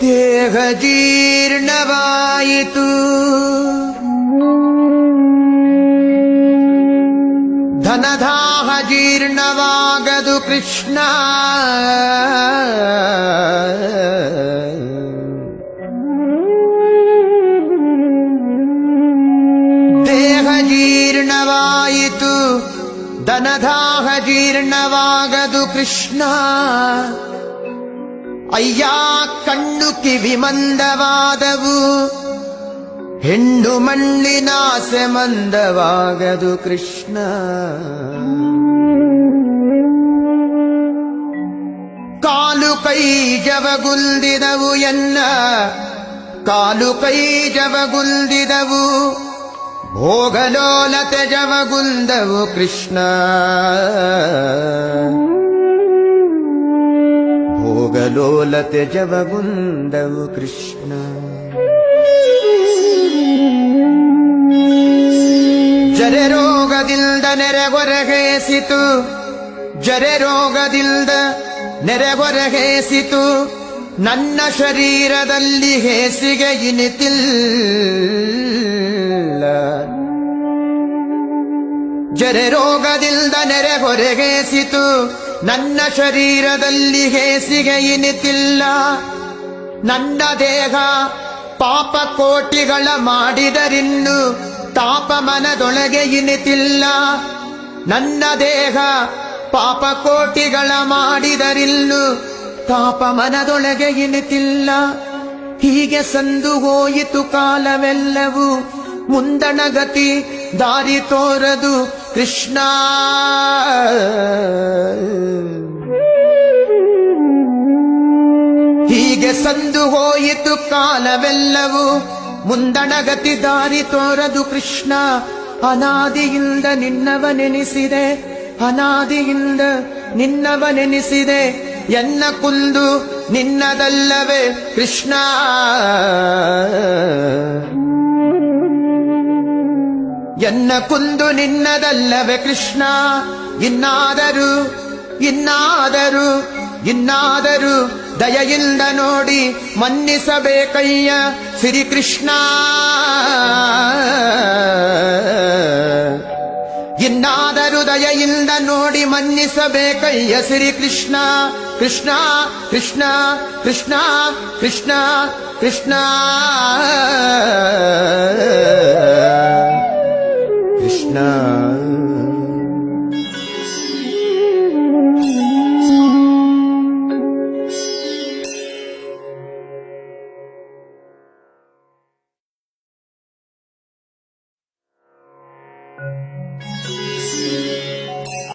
ದೇಹ ಜೀರ್ಣವಾಯಿತು, ಧನದಾಹ ಜೀರ್ಣವಾಗದು ಕೃಷ್ಣ. ದೇಹ ಜೀರ್ಣವಾಯಿತು, ಧನದಾಹ ಜೀರ್ಣವಾಗದು ಕೃಷ್ಣ. ಅಯ್ಯ ಕಣ್ಣು ಕಿವಿ ಮಂದವಾದವು, ಹೆಣ್ಣು ಮಣ್ಣಿನಾಸೆ ಮಂದವಾಗದು ಕೃಷ್ಣ. ಕಾಲು ಕೈ ಜವಗುಲ್ದಿದವು ಎನ್ನ, ಕಾಲು ಕೈ ಜವಗುಲ್ದಿದವು, ಭೋಗಲೋಲತೆ ಜವಗುಲ್ದವು ಕೃಷ್ಣ. ಭೋಗಲೋಲತೆ ಜವಗುಂದವು ಕೃಷ್ಣ. ಜರೆ ರೋಗದಿಂದ ನೆರೆಗೊರಗೇಸಿತು, ಜರೆ ರೋಗದಿಂದ ನೆರೆಗೊರಗೇಸಿತು, ನನ್ನ ಶರೀರದಲ್ಲಿ ಹೇಸಿಗೆ ಇನಿತಿಲ್ಲ. ಜರೆ ರೋಗದಿಂದ ನೆರೆಗೊರಗೇಸಿತು, ನನ್ನ ಶರೀರದಲ್ಲಿ ಹೇಸಿಗೆ ಇನಿತಿಲ್ಲ. ನನ್ನ ದೇಹ ಪಾಪ ಕೋಟಿಗಳ ಮಾಡಿದರಿನ್ನು ತಾಪ ಮನದೊಳಗೆ ಇನಿತಿಲ್ಲ. ನನ್ನ ದೇಹ ಪಾಪ ಕೋಟಿಗಳ ಮಾಡಿದರಿನ್ನು ತಾಪ ಮನದೊಳಗೆ ಇನಿತಿಲ್ಲ. ಹೀಗೆ ಸಂದು ಹೋಯಿತು ಕಾಲವೆಲ್ಲವೂ, ಮುಂದಣ ಗತಿ ದಾರಿ ತೋರದು ಕೃಷ್ಣ. ಹೀಗೆ ಸಂದು ಹೋಯಿತು ಕಾಲವೆಲ್ಲವೂ, ಮುಂದಣ ಗತಿ ದಾರಿ ತೋರದು ಕೃಷ್ಣ. ಅನಾದಿಯಿಂದ ನಿನ್ನವನೆನಿಸಿದೆ, ಅನಾದಿಯಿಂದ ನಿನ್ನವನೆನಿಸಿದೆ, ಎನ್ನ ಕುಂದು ನಿನ್ನದಲ್ಲವೇ ಕೃಷ್ಣ. ಎನ್ನ ಕುಂದು ನಿನ್ನದಲ್ಲವೇ ಕೃಷ್ಣ. ಇನ್ನಾದರೂ ಇನ್ನಾದರೂ ಇನ್ನಾದರೂ ದಯೆಯಿಂದ ನೋಡಿ ಮನ್ನಿಸಬೇಕಯ್ಯ ಶ್ರೀಕೃಷ್ಣ. ಇನ್ನಾದರೂ ದಯೆಯಿಂದ ನೋಡಿ ಮನ್ನಿಸಬೇಕಯ್ಯ ಶ್ರೀಕೃಷ್ಣ. ಕೃಷ್ಣ ಕೃಷ್ಣ ಕೃಷ್ಣ ಕೃಷ್ಣ ಕೃಷ್ಣ ಕೃಷ್ಣ.